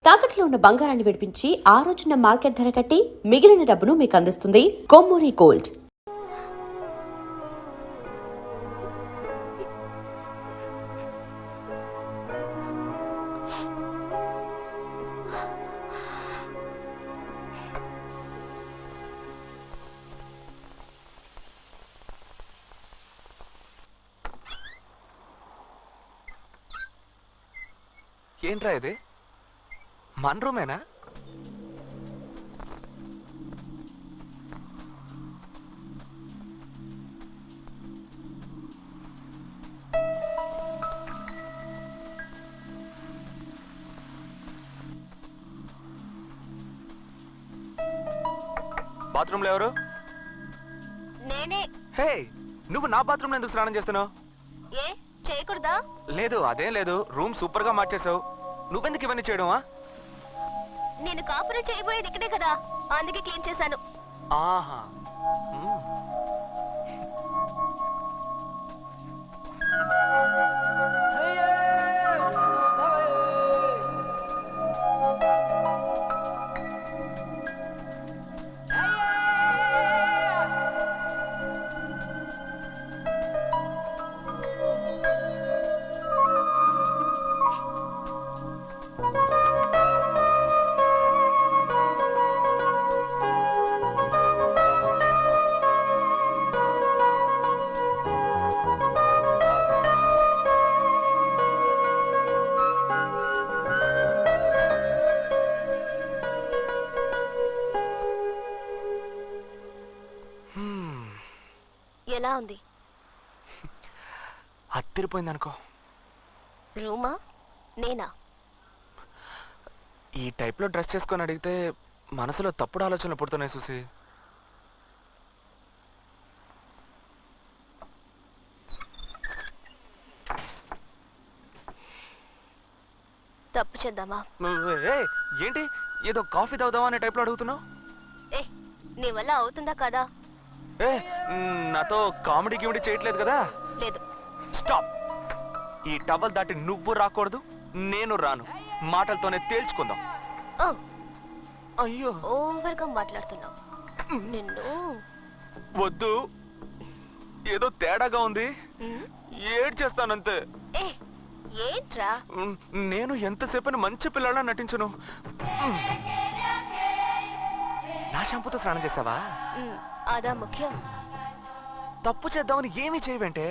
తాకట్లో ఉన్న బంగారాన్ని విడిపించి ఆ రోజున మార్కెట్ ధర కట్టి మిగిలిన డబ్బును మీకు అందిస్తుంది కొమ్మూరి గోల్డ్. ఏంట్రా ఇది? మన రూమేనా? బాత్రూమ్ లో ఎవరు? నేనే. హే, నువ్వు నా బాత్రూమ్ లో ఎందుకు స్నానం చేస్తున్నావు? ఏ చేయకూడదా? లేదు, అదేం లేదు. రూమ్ సూపర్ గా మార్చేసావు. నువ్వెందుకు ఇవన్నీ చేయడమా? నేను కాపురం చేయబోయేది ఇక్కడే కదా, అందుకే క్లీన్ చేశాను. ఆహా. ఎలా ఉంది? అత్తిరిపోయింది అనుకో. రూమా? నేనా? ఈ టైప్ లో డ్రెస్ చేసుకొని అడిగితే మనసులో తప్పుడు ఆలోచనలు పుడుతున్నాయి చూసి. తప్పు చేద్దామా? ఏంటి ఏదో కాఫీ తాగుదామా అనే టైప్ లో అడుగుతున్నావు? ఏ నీ వల్ల అవుతుందా కదా? ఏ నాతో కామెడీ గిమిడీ చేయట్లేదు కదా? లేదు. స్టాప్. ఈ టవల్ దాటి నువ్వు రాకూడదు, నేను రాను. మాటలతోనే తేల్చుకుందాం. ఓ అయ్యో, ఓవర్గా మాట్లాడుతున్నావు. నిన్ను వద్దు, ఏదో తేడాగా ఉంది. ఏడ్ చేస్తానంతే. ఏ ఏంట్రా? నేను ఎంతసేపని మంచి పిల్లలా నటించను. నా షాంపూతో స్నానం చేసావా? అదా ముఖ్యం. తప్పు చేద్దామని ఏమీ చేయవంటే.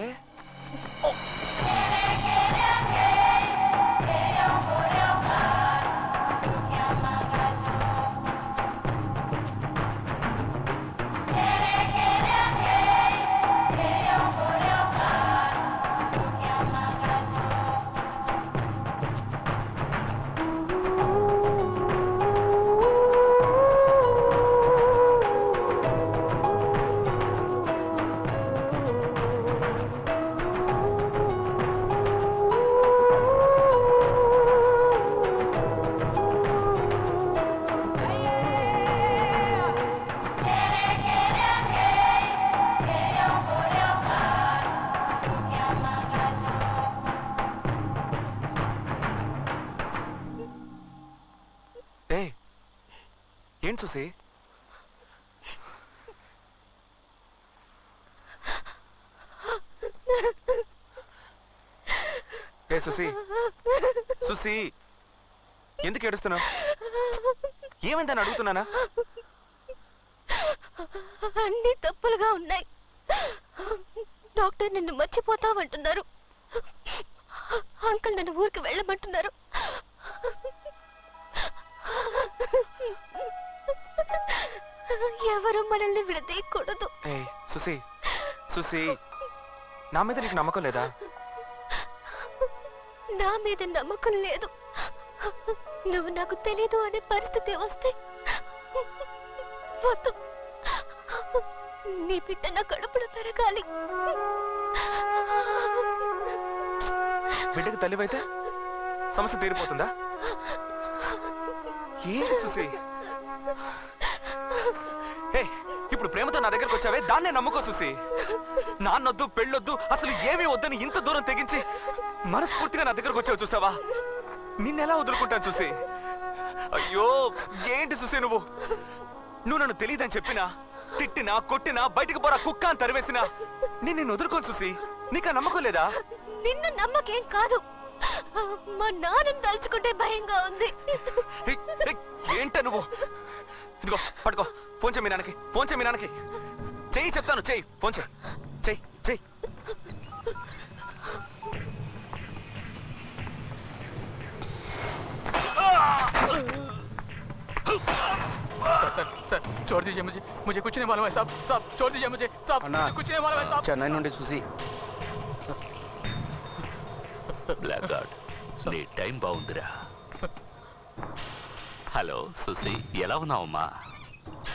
ఏంటి చూసి? ఏ సుసి, సుసి, ఎందుకు ఏడుస్తున్నావు? ఏమైందని అడుగుతున్నానా? అన్ని తప్పులుగా ఉన్నాయి. డాక్టర్ నిన్ను మర్చిపోతావంటున్నారు. అంకుల్ నన్ను ఊరికి వెళ్ళమంటున్నారు. ఎవరు మనల్ని విడదీయకూడదు. సుసి, సుసి, నా మీద నీకు నమ్మకం లేదా? నా మీద నమ్మకం లేదు. నువ్వు నాకు తెలీదు అనే పరిస్థితి వస్తే వద్దు. నీ బిడ్డ నా కడుపులో పెరగాలి. బిడ్డకి తల్లివైతే సమస్య తీరిపోతుందా? ఏంటి సుసి? ఇప్పుడు ప్రేమతో నా దగ్గరకు వచ్చావే, దాన్నే నమ్ముకో సుసి. నాన్నొద్దు, పెళ్ళొద్దు, అసలు ఏమీ వద్దని ఇంత దూరం తెగించి మనస్ఫూర్తిగా నా దగ్గరకు వచ్చావు చూసావా? నిన్నెలా వదులుకుంటాను చూసి? అయ్యో ఏంటి సుసే నువ్వు నన్ను తెలియదని చెప్పినా తిట్టినా కొట్టినా బయటికి పోరా కుక్క అని తరివేసినా నేను వదులుకోను సుసి. నీకు నమ్మకం లేదా? నిన్ను నమ్మకేం కాదు, మా నాన్నని తలుచుకుంటే భయంగా ఉంది. ఏంట నువ్వు? ఇదిగో పట్టుకో, ఫోన్ చేయి మీ నాన్నకి, ఫోన్ చేయి మీ నాన్నకి. చెయ్యి చెప్తాను, చెయ్యి, ఫోన్ చేయి, చెయ్యి చెయ్యి. सर छोड़ दीजिए मुझे कुछ नहीं मालूम है साहब छोड़ दीजिए मुझे साहब कुछ नहीं मालूम है साहब చెన్నై నుండి చూసి బ్లాక్ గార్డ్ నీ టైం బాగుందిరా. హలో సుసి, ఎలా ఉన్నావమ్మా?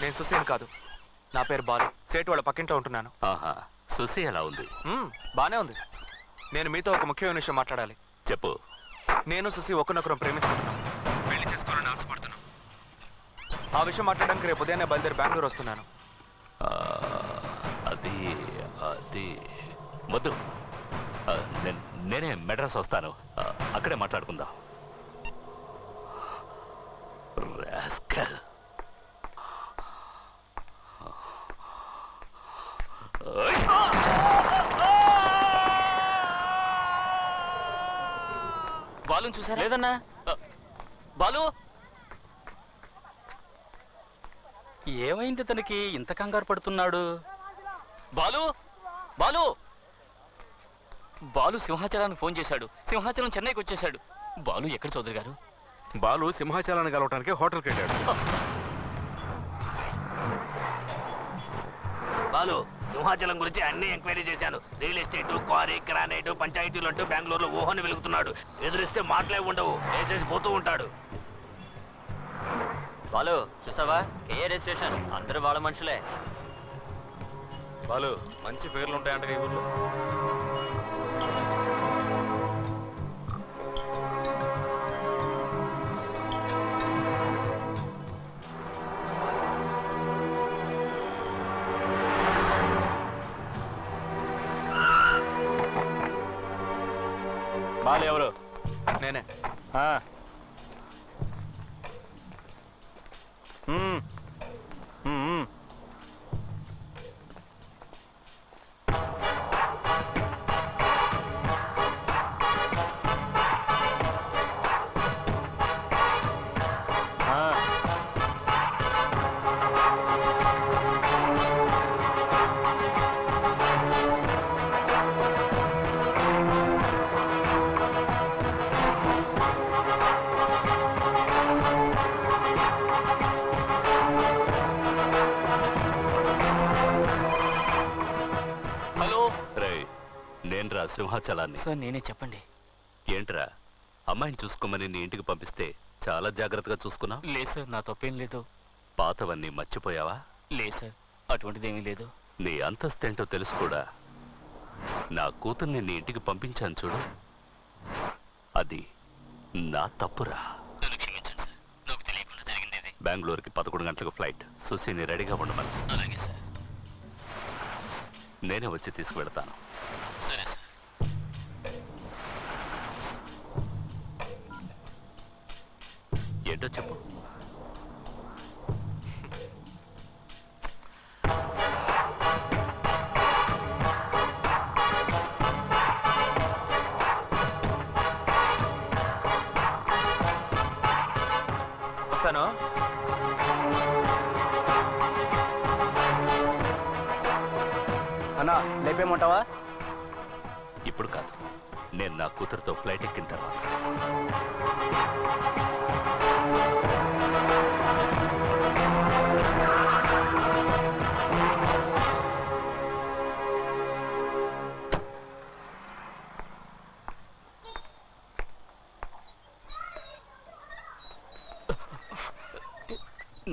నేను సుసేన్ కాదు, నా పేరు బాలు. సేటు వాళ్ళ పక్కింట్లో ఉంటున్నాను. ఆహా, సుసి ఎలా ఉంది? బానే ఉంది. నేను మీతో ఒక ముఖ్యమైన విషయం మాట్లాడాలి. చెప్పు. నేను సుసి ఒకరినొకరు ప్రేమించుకుంటున్నాం, పెళ్లి చేసుకోవాలని ఆశపడుతున్నాం. ఆ విషయం మాట్లాడడానికి రేపు ఉదయాన్నే బయలుదేరి బెంగళూరు వస్తున్నాను. అది అది వద్దు, నేనే మెడ్రాస్ వస్తాను, అక్కడే మాట్లాడుకుందాం. రాస్కల్. బాలుని చూసారా? లేదన్నా. బాలు ఏమైంది? తనకి ఇంత కంగారు పడుతున్నాడు? బాలు బాలు బాలు సింహాచలానికి ఫోన్ చేశాడు. సింహాచలం చెన్నైకి వచ్చేశాడు. బాలు ఎక్కడ చౌదరి గారు? బాలు సింహాచలాన్ని కలవటానికి హోటల్కి వెళ్ళాడు. బాలు, సింహాచలం గురించి అన్ని ఎంక్వైరీ చేశాను. రియల్ ఎస్టేట్, క్వారీ, గ్రానైట్, పంచాయతీలు అంటూ బెంగళూరులో ఊహని వెలుగుతున్నాడు. ఎదురిస్తే మాటలే ఉండవు, వేసేసి పోతూ ఉంటాడు. బాలు చూసావా? కేఆర్ రిజిస్ట్రేషన్, అందరూ వాళ్ళ మనుషులే. బాలు మంచి పేర్లు ఉంటాయంట ఈ ఊర్లో. బాలు ఎవరు? నేనే. నేనురా సింహాచలాన్ని. సార్ నేనే, చెప్పండి. ఏంట్రా, అమ్మాయిని చూసుకోమని నీ ఇంటికి పంపిస్తే చాలా జాగ్రత్తగా చూసుకున్నా? లేదు సార్, నా తప్పేం లేదు. పాతవన్నీ మర్చిపోయావా? లేదు సార్, అటువంటిదేమీ లేదు. నీ అంతస్తేంటో తెలుసు కూడా. నా కూతుర్ని నీ ఇంటికి పంపించాను చూడు, అది నా తప్పురా. నన్ను క్షమించండి సార్, నాకు తెలియకుండా జరిగింది ఇది. బెంగళూరుకి 11 గంటలకు ఫ్లైట్. సుశీని రెడీగా ఉండమని. అలాగే సార్. నేనే వచ్చి తీసుకువెళ్తాను. సరే సార్. ఏంటో చెప్పు. వస్తాను. అన్నా లేపేమంటావా? ఇప్పుడు కాదు, నేను నా కూతురుతో ఫ్లైట్ ఎక్కిన తర్వాత.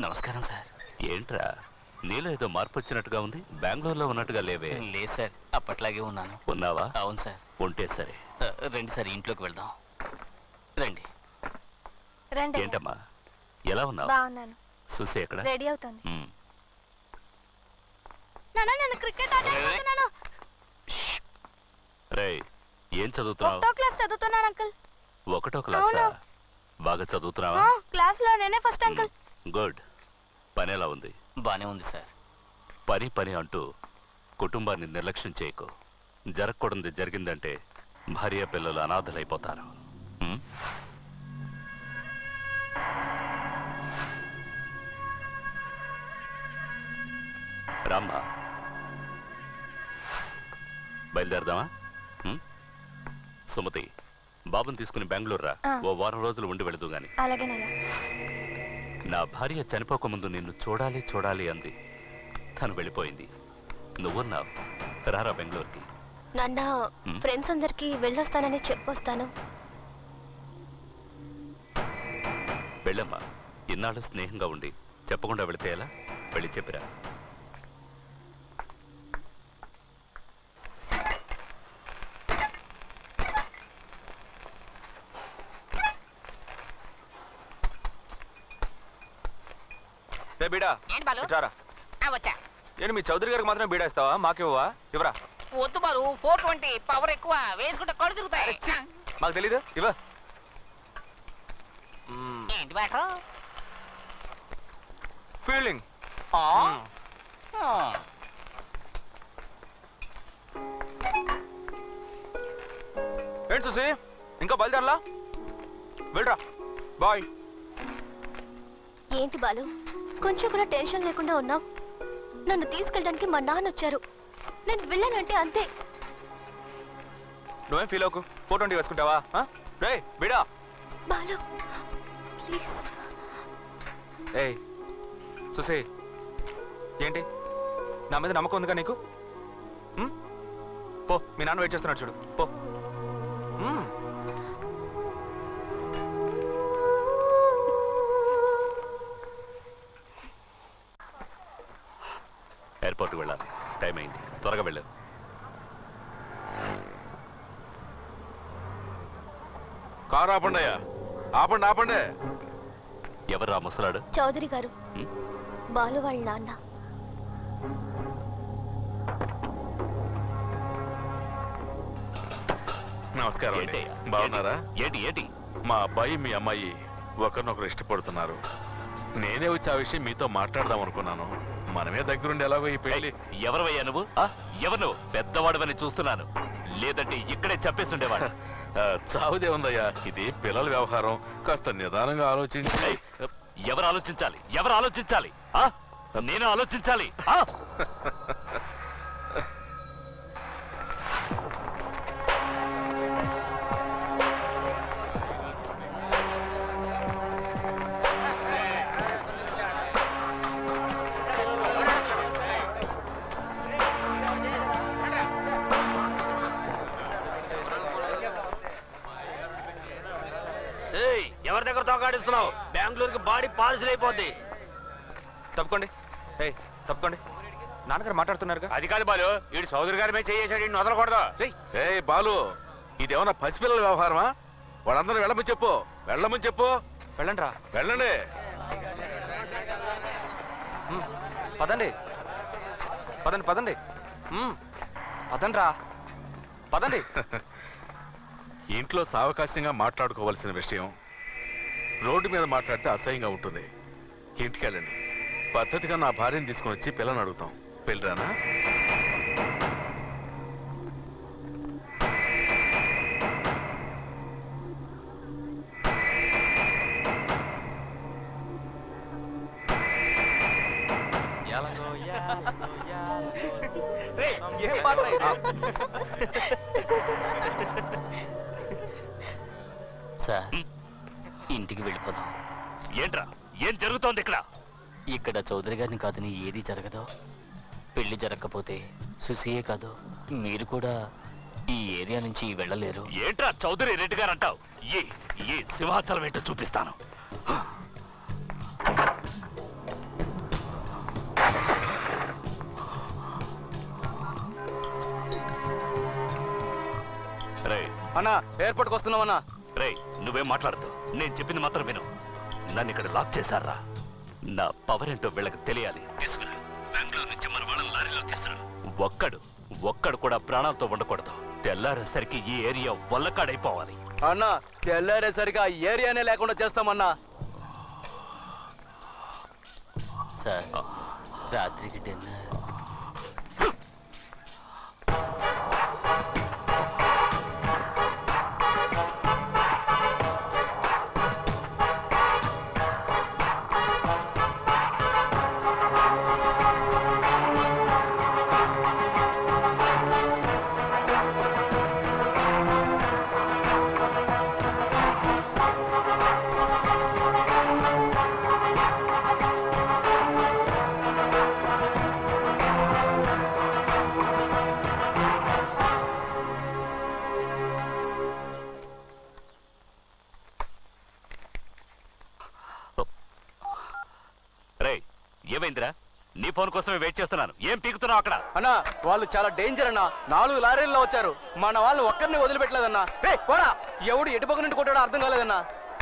నమస్కారం సార్. ఏంట్రా, నీలో ఏదో మార్పు వచ్చినట్టుగా ఉంది. బెంగళూరులో ఉన్నట్టుగా లేవే. లేదు సార్, అప్పట్లాగే ఉన్నాను. ఉన్నావా? అవును సార్. ఉంటే సరే. రండి సార్, ఇంట్లోకి వెళ్దాం. రండి. రండి. ఏంటమ్మా, ఎలా ఉన్నావు? బాగున్నాను. సుసి ఎక్కడ? రెడీ అవుతుంది. ఉమ్. నాన్న, నేను క్రికెట్ ఆడుతున్నాను. రేయ్, ఏం చదువుతున్నావు? ఒకటో క్లాస్ చదువుతున్నాను అంకుల్. ఒకటో క్లాసా? బాగా చదువుతున్నావా? క్లాస్ లో నేనే ఫస్ట్ అంకుల్. గుడ్. పని ఎలా ఉంది? బానే ఉంది సార్. పని పని అంటూ కుటుంబాన్ని నిర్లక్ష్యం చేయకు. జరగకూడదు జరిగిందంటే భార్య పిల్లలు అనాథలైపోతారు. రామ్మా, బయలుదేరదామా? సుమతి, బాబుని తీసుకుని బెంగళూరు రా. ఓ వారం రోజులు ఉండి వెళదు గాని. అలాగేనయ్యా. నా భార్య చనిపోకముందు నిన్ను చూడాలి చూడాలి అంది. తను వెళ్ళిపోయింది. నువ్వున్నావు. రారా బెంగళూరుకి. నాన్న, ఫ్రెండ్స్ అందరికి వెళ్ళొస్తానని చెప్పొస్తాను. వెళ్ళమ్మా. ఇన్నాళ్ళు స్నేహంగా ఉండి చెప్పకుండా వెళితే ఎలా? వెళ్ళి చెప్పిరా. బీడా వచ్చా. నేను మీ చౌదరి గారికి మాత్రమే బీడా ఇస్తావా? మాకేవా? ఇవరా. వద్దు బాలు, 420 పవర్ ఎక్కువ, వేసుకుంటే కళ్ళు తిరుగుతాయి. మాకు తెలీదు. ఇవా. ఏంటి మ్యాటర్? ఫీలింగ్. ఏంటి చూసి ఇంకా బయలుదేరలా? వెళ్ళరా. బాయ్. ఏంటి బాలు, కొంచెం కూడా టెన్షన్ లేకుండా ఉన్నావు? నన్ను తీసుకెళ్ళడానికి మా నాన్న వచ్చారు. నేను వెళ్ళానంటే అంతే. నువ్వేం ఫీల్ అవ్వకు. 420 వేసుకుంటావా? రే బిడా. బాలు ప్లీజ్. ఏయ్ సుసి, ఏంటి నా మీద నమ్మకం ఉందిగా నీకు? పో, మీ నాన్న వెయిట్ చేస్తున్నాడు చూడు. పో. ఎయిర్పోర్ట్కి వెళ్ళాలి. టైం అయింది. త్వరగా వెళ్ళు. కారు ఆపండి అయ్యా. ఆపండి ఆపండి. ఎవరు ఆ ముసలాడు? చౌదరి గారు, బాలు వాళ్ళ నాన్న. నమస్కారం అండి. బాగున్నారా? ఏంటి ఏంటి? మా అబ్బాయి మీ అమ్మాయి ఒకరినొకరు ఇష్టపడుతున్నారు. నేనే వచ్చి ఆ విషయం మీతో మాట్లాడదాం అనుకున్నాను. మనమే దగ్గరుండి ఎలాగో ఈ పెళ్లి. ఎవరవయ్యా నువ్వు? ఎవరు నువ్వు? పెద్దవాడవని చూస్తున్నాను. లేదంటే ఇక్కడే చెప్పేస్తుండేవాడు. చావుదే ఉందయ్యా. ఇది పిల్లల వ్యవహారం. కాస్త నిదానంగా ఆలోచించి. ఎవరు ఆలోచించాలి? ఎవరు ఆలోచించాలి? నేను ఆలోచించాలి. ఎవరి దగ్గర తోకాడిస్తున్నావు? బెంగళూరుకి బాడీ పాలసీలు అయిపోద్ది. తప్పుకోండి. ఏయ్ తప్పుకోండి. నాన్నగారు మాట్లాడుతున్నారుగా. అది కాదు బాలు, వీడు చౌదరి గారి మీద చేసాడు. వీడిని వదలకూడదు. ఏ బాలు, ఇదేమన్నా పసిపిల్లల వ్యవహారమా? వాళ్ళందరూ వెళ్ళమని చెప్పు. వెళ్ళమని చెప్పు. వెళ్ళండి రా. వెళ్ళండి. పదండి పదండి పదండి. పదండి రా. పదండి. ఇంట్లో సావకాశంగా మాట్లాడుకోవాల్సిన విషయం రోడ్డు మీద మాట్లాడితే అసహ్యంగా ఉంటుంది. ఇంటికి వెళ్ళండి. పద్ధతిగా నా భార్యను తీసుకుని వచ్చి పిల్లని అడుగుతాం. వెళ్ళరానా? ఏం పాట సార్, ఇంటికి వెళ్ళిపోదాం. ఏంట్రా? ఏం జరుగుతోంది ఇక్కడ? ఇక్కడ చౌదరి గారిని కాదని ఏది జరగదు. పెళ్లి జరగకపోతే సుసియే కాదు, మీరు కూడా ఈ ఏరియా నుంచి వెళ్ళలేరు. ఏంట్రా చౌదరి రెడ్డి గారు అంటావు? ఈ సింహాచలం ఏంటో చూపిస్తాను. రే అన్నా, ఎయిర్పోర్ట్కి వస్తున్నామన్నా. రే, నువ్వేం మాట్లాడదు. నేను చెప్పింది మాత్రం విను. నన్ను ఇక్కడ లాక్ చేశారా? నా పవర్ ఏంటో వీళ్ళకి తెలియాలి. తీసుకురా. బెంగళూరు నుంచి మన వాళ్ళని లారీలో తీసుకురా. ఒక్కడు కూడా ప్రాణాలతో ఉండకూడదు. తెల్లారేసరికి ఈ ఏరియా వల్లకాడైపోవాలి. అన్నా తెల్లారేసరికి ఆ ఏరియానే లేకుండా చేస్తామన్నా. సార్ రాత్రికి డిన్నర్. ఏమైందిరా? నీ ఫోన్ కోసమే వెయిట్ చేస్తున్నాను. ఏం పీకుతున్నావు అక్కడ? అన్నా వాళ్ళు చాలా డేంజర్ అన్నా. 4 లారీల్లో వచ్చారు. మన వాళ్ళు ఒక్కరిని వదిలిపెట్టలేదన్నా. పోరా, ఎవడు ఎటుపక్క నుండి కొట్టాడో అర్థం కాలేదన్నా.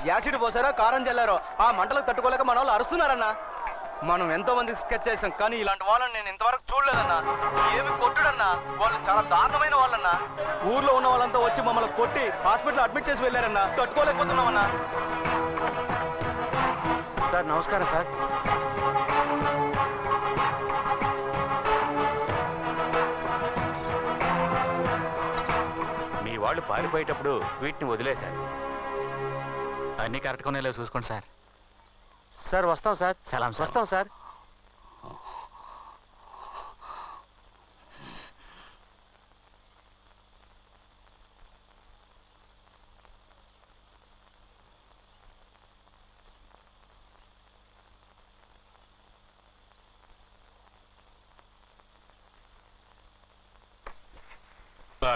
యాసిడ్ పోసారో కారం చల్లారో ఆ మంటలకు తట్టుకోలేక మన వాళ్ళు అరుస్తున్నారన్నా. మనం ఎంతో మంది స్కెచ్ చేసాం, కానీ ఇలాంటి వాళ్ళని నేను ఇంతవరకు చూడలేదన్నా. ఏమి కొట్టుడన్నా, వాళ్ళు చాలా దారుణమైన వాళ్ళన్నా. ఊర్లో ఉన్న వాళ్ళంతా వచ్చి మమ్మల్ని కొట్టి హాస్పిటల్ అడ్మిట్ చేసి వెళ్ళారన్నా. తట్టుకోలేకపోతున్నామన్నా. సార్ నమస్కారం సార్. మీ వాళ్ళు పారిపోయేటప్పుడు వీటిని వదిలేశారు. అన్నీ కరెక్ట్గానే లేవు చూసుకోండి సార్. సార్ వస్తాం సార్. సలాం సార్. వస్తాం సార్.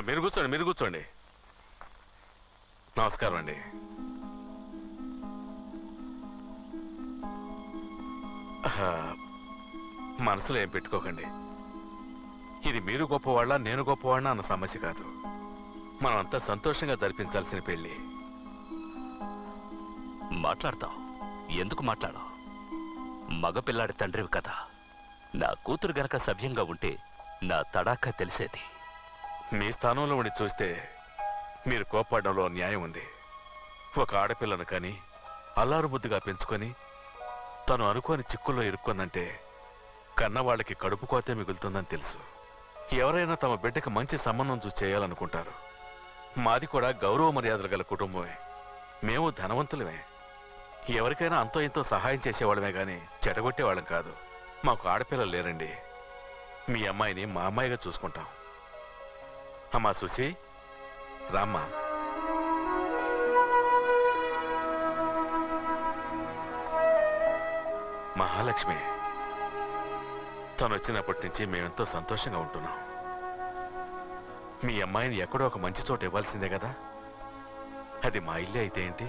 మీరు కూర్చోండి, మీరు కూర్చోండి. నమస్కారం అండి. మనసులో ఏం పెట్టుకోకండి. ఇది మీరు గొప్పవాళ్ళ నేను గొప్పవాళ్ళ అన్న సమస్య కాదు. మనం అంతా సంతోషంగా జరిపించాల్సిన పెళ్లి. మాట్లాడతావు? ఎందుకు మాట్లాడవు? మగపిల్లాడి తండ్రివి కదా. నా కూతురు గనక సభ్యంగా ఉంటే నా తడాకా తెలిసేది. మీ స్థానంలో ఉండి చూస్తే మీరు కోప్పడడంలో న్యాయం ఉంది. ఒక ఆడపిల్లను కానీ అల్లారు బుద్ధిగా పెంచుకొని తను అనుకోని చిక్కుల్లో ఇరుక్కుందంటే కన్నవాళ్ళకి కడుపు కోతే మిగులుతుందని తెలుసు. ఎవరైనా తమ బిడ్డకి మంచి సంబంధం చూసి చేయాలనుకుంటారు. మాది కూడా గౌరవ మర్యాదలు గల కుటుంబమే. మేము ధనవంతులమే. ఎవరికైనా అంతో ఇంతో సహాయం చేసేవాళ్ళమే కానీ చెడగొట్టేవాళ్ళం కాదు. మాకు ఆడపిల్లలు లేరండి. మీ అమ్మాయిని మా అమ్మాయిగా చూసుకుంటాం. అమ్మా సుసి, రామ్మా. మహాలక్ష్మి తను వచ్చినప్పటి నుంచి మేమెంతో సంతోషంగా ఉంటున్నాం. మీ అమ్మాయిని ఎక్కడో ఒక మంచి చోట ఇవ్వాల్సిందే కదా. అది మా ఇల్లే అయితే ఏంటి?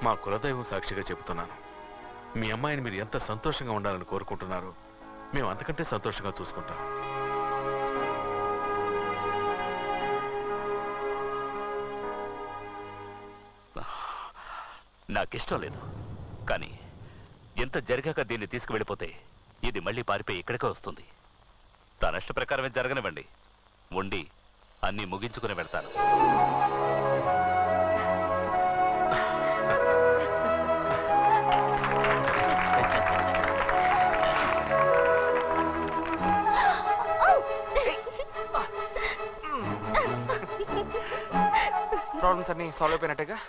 మా కులదైవం సాక్షిగా చెబుతున్నాను. మీ అమ్మాయిని మీరు ఎంత సంతోషంగా ఉండాలని కోరుకుంటున్నారో మేము అంతకంటే సంతోషంగా చూసుకుంటాం. నాకిష్టం లేదు, కానీ ఎంత జరిగాక దీన్ని తీసుకువెళ్ళిపోతే ఇది మళ్ళీ పారిపోయి ఇక్కడికే వస్తుంది. తన ఇష్ట ప్రకారమే జరగనివ్వండి. ఉండి అన్నీ ముగించుకుని వెళ్తాను. ప్రాబ్లమ్స్ అన్ని సాల్వ్ అయిపోయినట్టుగా.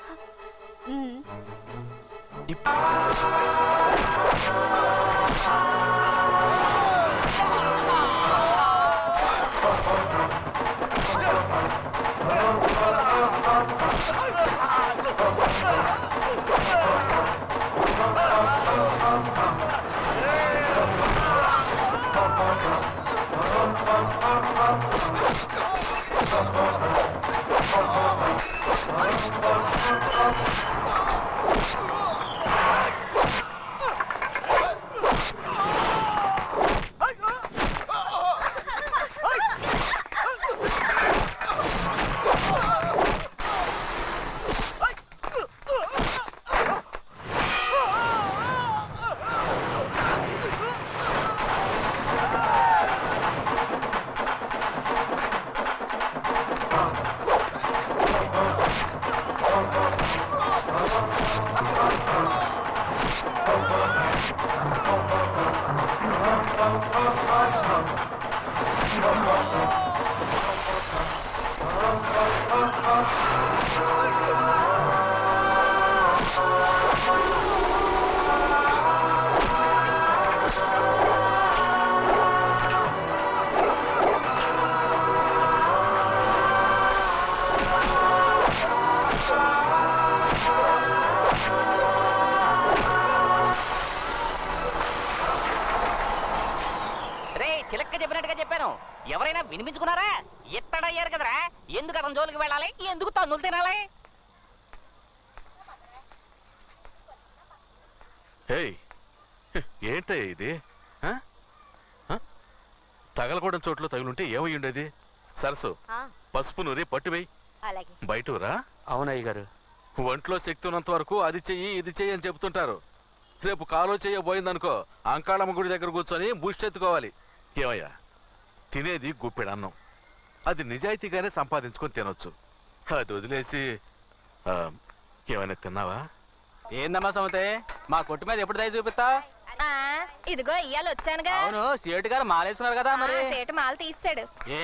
ఎవరైనా వినిపించుకున్నారా? ఇత్తడయ్యారు కదరా, ఎందుకు అతని జోలికి వెళ్ళాలి? ఎందుకు తన్నులు తినాలి? హేయ్, ఏంటయ్యా ఇది? ఆ? ఆ? తగలకూడని చోట్ల తగులుంటే ఏమై ఉండేది? సరస్సు, పసుపు నూరి పట్టువేయి. అలాగే. బయటరా. అవునయ్య గారు. ఒంట్లో శక్తి ఉన్నంత వరకు అది చెయ్యి ఇది చెయ్యి అని చెప్తుంటారు. రేపు కాలో చెయ్య పోయిందనుకో, అంకాళమ్మ గుడి దగ్గర కూర్చొని బుష్టెత్తుకోవాలి. ఏమయ్యా, తినేది గుప్పెడు అన్నం, అది నిజాయితీగానే సంపాదించుకొని తినొచ్చు. అది వదిలేసి ఏమైనా తిన్నావా? ఏందమ్మా సమతే, మా కొట్టు మీద ఎప్పుడు దయ చూపిస్తా? ఇదిగో ఇయ్యాల వచ్చానుగా. అవును, సేటు గారు మాలేస్తున్నారు కదా మరి. సేటు మాల తీస్తాడు. ఏ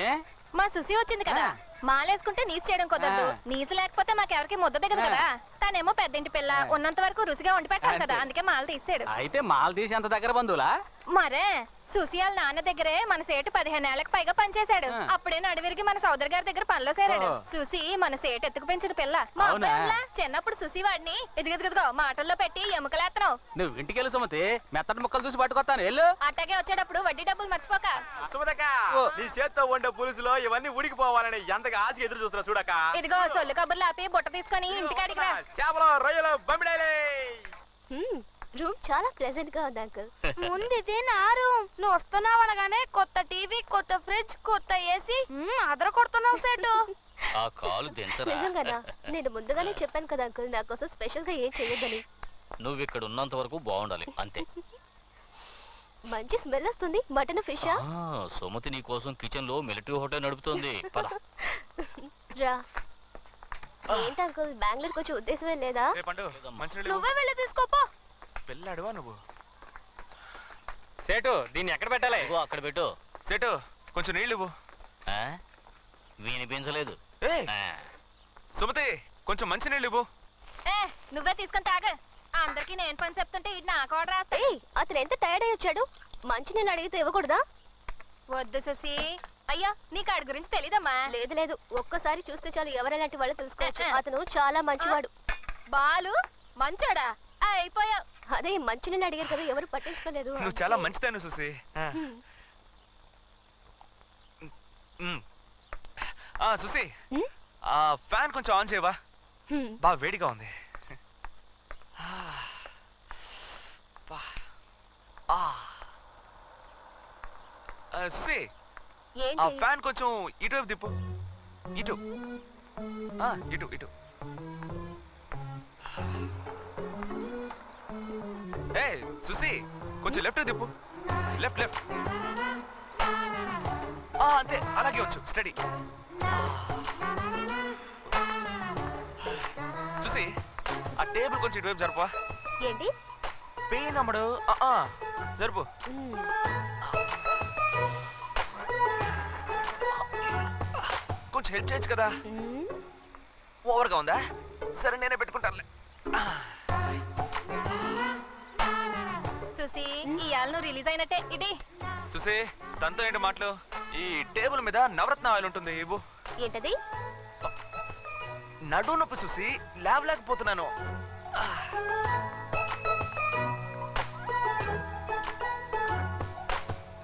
మా సుసి వచ్చింది కదా, మాలేసుకుంటే నీసు చేయడం కుదరదు. నీసు లేకపోతే మాకెవరికి ముద్ద దిగదు కదా. తనేమో పెద్దింటి పిల్ల, ఉన్నంత వరకు రుచిగా వండి పెట్టాలి కదా, అందుకే మాల తీసాడు. అయితే మాల తీసి అంత దగ్గర బంధువులా? మరే సుశీల నాన్న దగ్గరే మన సేటు 15 ఏళ్లకు పైగా పనిచేశాడు. అప్పుడే నడివిరిగి మన సోదరి గారి దగ్గర పనిలో చేరాడు. సుసి మన సేటు ఎత్తుకు పెంచిన పిల్ల. మా అబ్బాయిలా చిన్నప్పుడు సుసి వాడిని ఇదిగో మాటల్లో పెట్టి ఎముకలేస్తున్నావు. నువ్వు ఇంటికెళ్ళు సుమతి, మెత్తటి ముక్కలు చూసి పట్టుకొస్తాను. వెళ్ళు. అట్టాగే వచ్చేటప్పుడు వడ్డీ డబ్బులు మర్చిపోక. నీ చేత్తో ఉండే పులుసులో ఇవన్నీ ఉడికిపోవాలని ఎంతగా ఆశ ఎదురు చూస్తున్నా చూడక. ఇదిగో సొల్లు కబుర్లు ఆపి బుట్ట తీసుకొని ఇంటికాడికి రా. చేపలు, రొయ్యలు, బొమ్మిడాయలే. రూమ్ చాలా ప్రెజెంట్ గా ఉంది అంకుల్. ముందు ఇది నా రూమ్. నువ్వు వస్తున్నావు అనగానే కొత్త టీవీ, కొత్త ఫ్రిడ్జ్, కొత్త ఏసీ అదర కొడుతున్నావు సేటు. ఆ కాలు దించరా. నిజంగానా? నేను ముందుగానే చెప్పాను కదా అంకుల్, నా కోసం స్పెషల్ గా ఏం చేయొద్దని. నువ్వు ఇక్కడ ఉన్నంత వరకు బాగుండాలి అంతే. మంచి స్మెల్ వస్తుంది. మటన్ ఫిష్ సుమతి నీ కోసం కిచెన్ లో మిలిటరీ హోటల్ నడుపుతోంది. పద. రా. ఏంటి అంకుల్, బెంగళూరుకి వచ్చే ఉద్దేశమే లేదా? నువ్వే వెళ్ళి తీసుకోపో. పెళ్ళాడువా నువ్వు? సేటు, దీన్ని ఎక్కడ పెట్టాలి? అక్కడ పెట్టు. సేటు, కొంచెం నీళ్ళు ఇవ్వు. వినిపించలేదు. సుమతి, కొంచెం మంచి నీళ్ళు ఇవ్వు. నువ్వే తీసుకొని తాగ. అందరికి నేను పని చెప్తుంటే ఇది నాకు ఆర్డర్ రాస్తా. అతను ఎంత టైర్డ్ అయ్యి వచ్చాడు, మంచి నీళ్ళు అడిగితే ఇవ్వకూడదా? వద్దు సుసి. అయ్యా, నీకు ఆడి గురించి తెలీదమ్మా? లేదు లేదు, ఒక్కసారి చూస్తే చాలు ఎవరెలాంటి వాళ్ళు తెలుసుకోవచ్చు. అతను చాలా మంచివాడు. బాలు మంచోడా? అయిపోయా. అదే మంచి నీళ్ళు అడిగారు కదా, ఎవరు పట్టించుకోలేదు. నువ్వు చాలా మంచిదాను సుసి. సుసి, ఆ ఫ్యాన్ కొంచెం ఆన్ చేయవా? బాగా వేడిగా ఉంది. సుసి, ఆ ఫ్యాన్ కొంచెం ఇటువైపు తిప్పు. ఇటు ఇటు ఇటు. ఏ సుసి, కొంచెం లెఫ్ట్ తిప్పు. Left left. అంతే, అలాగే వచ్చు. స్టడీ. సుసి, ఆ టేబుల్ కొంచెం ఇటువైపు జరుపా. ఏంటి? పెయిన్ అమ్మడు. జరుపు. కొంచెం హెల్ప్ చేయొచ్చు కదా. ఓవర్గా ఉందా? సరే, నేనే పెట్టుకుంటానులే. సుసి, ఇయాల నువ్వు రిలీజ్ అయినట్టే. ఇది సుసి, తనతో ఏంటి మాటలు? ఈ టేబుల్ మీద నవరత్న ఆయిల్ ఉంటుంది, ఇవ్వు. ఏంటది? నడు నొప్పి సుసి, లేవలేకపోతున్నాను.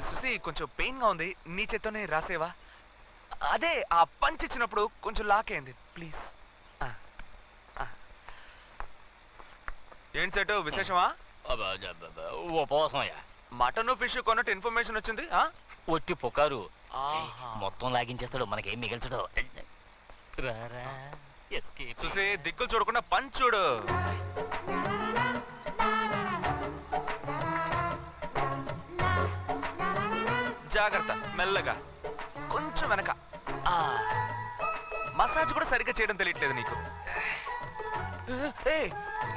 సుసి, కొంచెం పెయిన్ గా ఉంది, నీ చేత్తోనే రాసేవా? అదే, ఆ పంచ్ ఇచ్చినప్పుడు కొంచెం లాకేయండి ప్లీజ్. ఏంటి సెట్, విశేషమా? ఉపవాసమయ్యా. మటన్ ఫిష్ కొన్నట్టు ఇన్ఫర్మేషన్ వచ్చింది. ఒట్టి పుకారు. మొత్తం లాగించేస్తాడు, మనకేం మిగల్చడు. చూసి దిక్కులు చూడకుండా పంచ్ చూడు. జాగ్రత్త, మెల్లగా, కొంచెం వెనక. మసాజ్ కూడా సరిగ్గా చేయడం తెలియట్లేదు నీకు.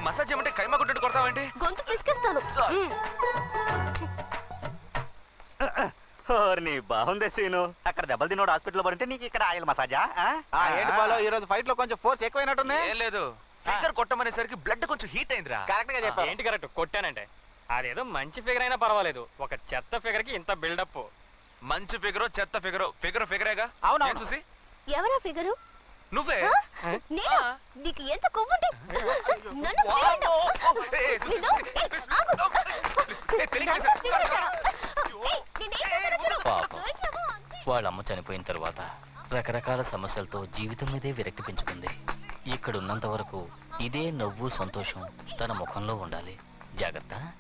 మసాజ్ ఏమంటే కైమా కొట్టట్టు కొడతావేంటి? గొంతు పిసికేస్తాను. బాగుంది సీను. అక్కడ దెబ్బలు తినోడు హాస్పిటల్ పడితే నీకు ఇక్కడ ఆయిల్ మసాజా? ఏంటి బాలో, ఈ రోజు ఫైట్ లో కొంచెం ఫోర్స్ ఎక్కువైనట్టుంది. ఏం లేదు, ఫిగర్ కొట్టమనేసరికి బ్లడ్ కొంచెం హీట్ అయిందిరా. కరెక్ట్ గా చెప్పావు. ఏంటి కరెక్ట్? కొట్టానంటే అదేదో మంచి ఫిగర్ అయినా పర్వాలేదు, ఒక చెత్త ఫిగర్ కి ఇంత బిల్డప్. మంచి ఫిగరో చెత్త ఫిగరో, ఫిగరేగా. అవునా చూసి? ఎవరా ఫిగరు? నువ్వే. నేను? నీకు ఎంత కొవ్వుంటే నన్ను వదిలేయండి. వాళ్ళ అమ్మ చనిపోయిన తర్వాత రకరకాల సమస్యలతో జీవితం మీదే విరక్తి పెంచుకుంది. ఇక్కడున్నంత వరకు ఇదే నవ్వు సంతోషం తన ముఖంలో ఉండాలి. జాగ్రత్త.